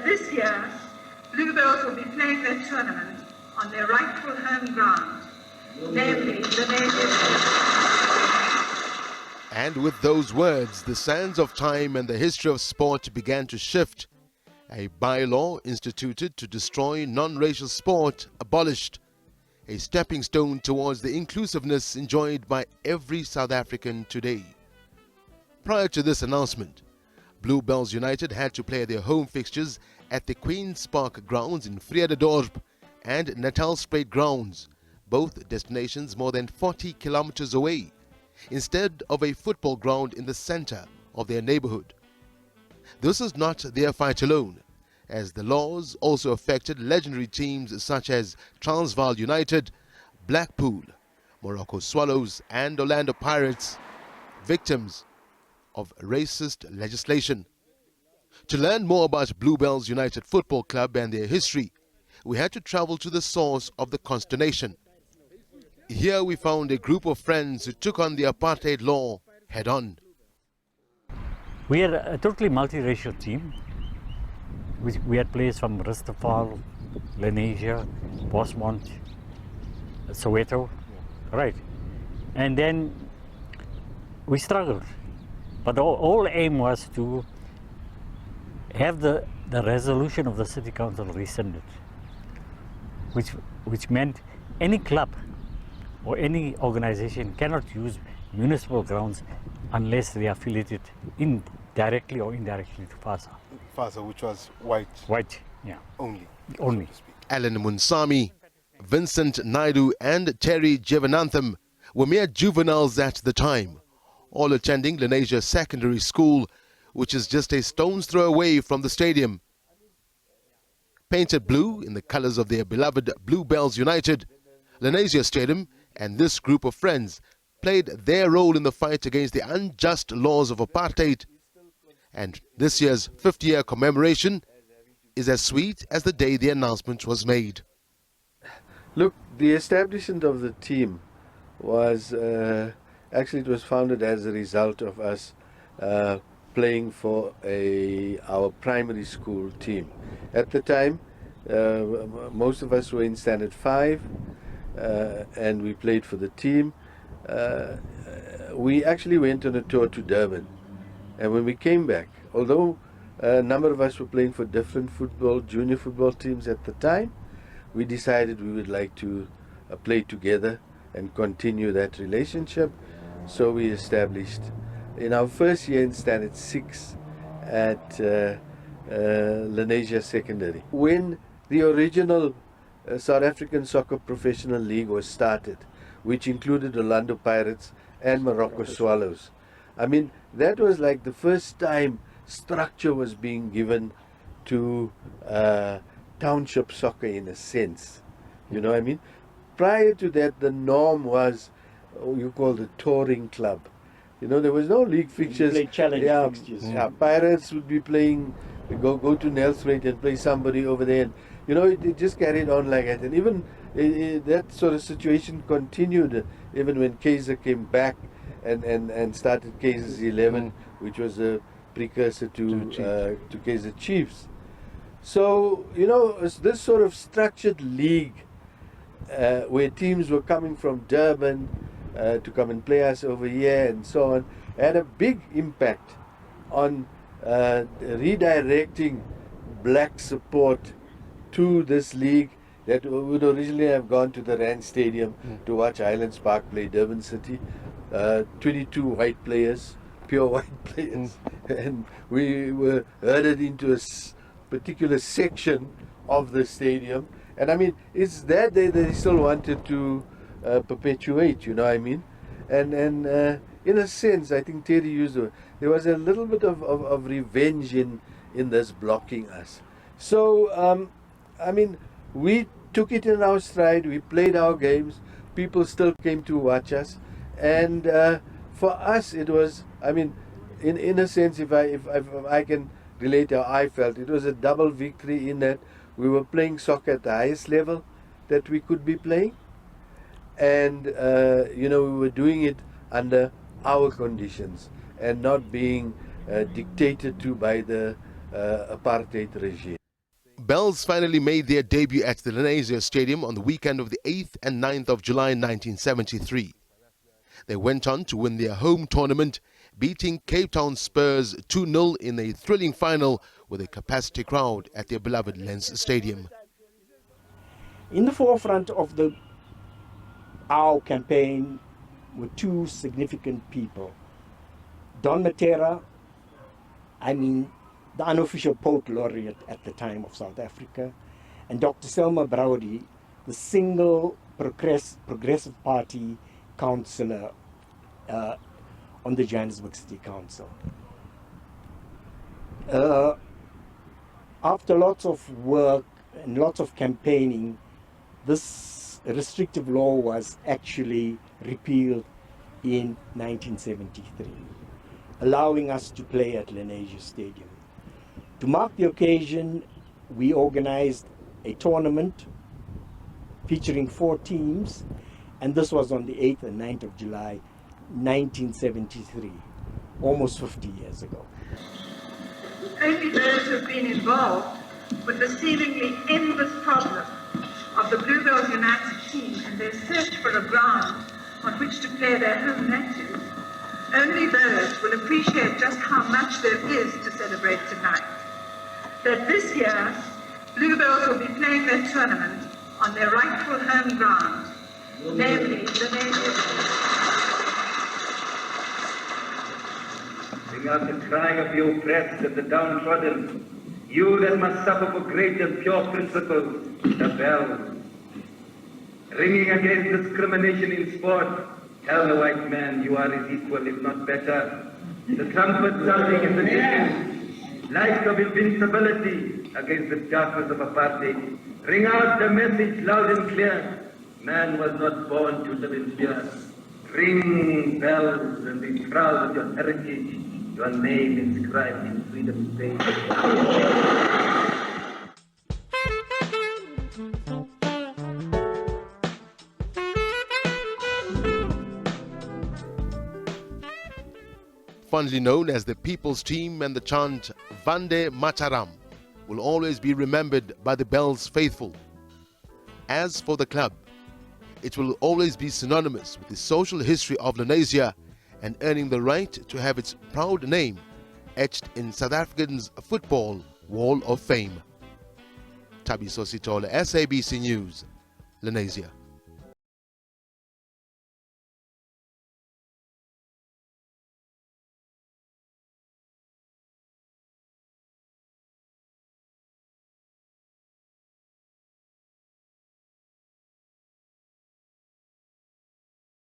this year, Bluebells will be playing their tournament on their rightful home ground, namely Lenasia Stadium. And with those words, the sands of time and the history of sport began to shift. A bylaw instituted to destroy non-racial sport abolished, a stepping stone towards the inclusiveness enjoyed by every South African today. Prior to this announcement, Bluebells United had to play their home fixtures at the Queen's Park grounds in Vrededorp and Natalspruit grounds, both destinations more than 40 kilometers away, instead of a football ground in the center of their neighborhood. This is not their fight alone, as the laws also affected legendary teams such as Transvaal United, Blackpool, Morocco Swallows and Orlando Pirates, victims of racist legislation. To learn more about Bluebells United Football Club and their history, we had to travel to the source of the consternation. Here we found a group of friends who took on the apartheid law head-on. We are a totally multiracial team. We had players from Rustafal, Lenasia, Bosmont, Soweto, right. And then we struggled. But the whole aim was to have the resolution of the City Council rescinded, which meant any club or any organization cannot use municipal grounds unless they are affiliated directly or indirectly to FASA. FASA, which was white. White, yeah. Only. Only. Alan Munsami, Vincent Naidu and Terry Jevanantham were mere juveniles at the time, all attending Lenasia Secondary School, which is just a stone's throw away from the stadium. Painted blue in the colors of their beloved Bluebells United, Lenasia Stadium and this group of friends played their role in the fight against the unjust laws of apartheid. And this year's 50-year commemoration is as sweet as the day the announcement was made. Look, the establishment of the team was, actually it was founded as a result of us playing for our primary school team. At the time, most of us were in Standard 5 and we played for the team. We actually went on a tour to Durban, and when we came back, although a number of us were playing for different junior football teams at the time, we decided we would like to play together and continue that relationship. So we established in our first year in Standard 6 at Lenasia Secondary. When the original South African Soccer Professional League was started, which included Orlando Pirates and Morocco Swallows, I mean, that was like the first time structure was being given to township soccer in a sense. You know what I mean? Prior to that, the norm was you call the touring club. You know, there was no league fixtures. Play challenge fixtures. Yeah, Pirates would be playing, go to Nelspruit and play somebody over there. And, you know, it just carried on like that. And even that sort of situation continued even when Kaiser came back and started Kaiser's 11, which was a precursor to Kaiser Chiefs. So, you know, this sort of structured league where teams were coming from Durban to come and play us over here and so on, had a big impact on redirecting black support to this league that would originally have gone to the Rand Stadium to watch Highlands Park play Durban City. 22 white players, pure white players, and we were herded into a particular section of the stadium. And I mean, it's that they still wanted to perpetuate, you know what I mean? And in a sense, I think Terry used it, there was a little bit of revenge in this blocking us. So, I mean, we took it in our stride, we played our games, people still came to watch us. And for us, it was, I mean, in a sense, if I can relate how I felt, it was a double victory in that we were playing soccer at the highest level that we could be playing. And, you know, we were doing it under our conditions and not being dictated to by the apartheid regime. Bells finally made their debut at the Lenasia Stadium on the weekend of the 8th and 9th of July 1973. They went on to win their home tournament, beating Cape Town Spurs 2-0 in a thrilling final with a capacity crowd at their beloved Lenasia Stadium. In the forefront of our campaign were two significant people. Don Mattera, the unofficial poet laureate at the time of South Africa, and Dr. Selma Browde, the single Progressive Party councilor on the Johannesburg City Council. After lots of work and lots of campaigning, this restrictive law was actually repealed in 1973, allowing us to play at Lenasia Stadium. To mark the occasion, we organized a tournament featuring 4 teams, and this was on the 8th and 9th of July 1973, almost 50 years ago. Only those who have been involved with the seemingly endless problem of the Bluebells United team and their search for a ground on which to play their home matches, only those will appreciate just how much there is to celebrate tonight. That this year, Bluebells will be playing their tournament on their rightful home ground, namely Lenasia Stadium. Bring out the cry of the oppressed and the downtrodden, you that must suffer for great and pure principles, the bell. Ringing against discrimination in sport, tell the white man you are his equal, if not better. The trumpet sounding in the distance, light of invincibility against the darkness of apartheid. Ring out the message loud and clear. Man was not born to live in fear. Ring bells and be proud of your heritage, your name inscribed in freedom's page. Fondly known as the People's Team, and the chant Vande Mataram will always be remembered by the Bells faithful. As for the club, it will always be synonymous with the social history of Lenasia and earning the right to have its proud name etched in South Africans' football Wall of Fame. Thabiso Sithole, SABC News, Lenasia.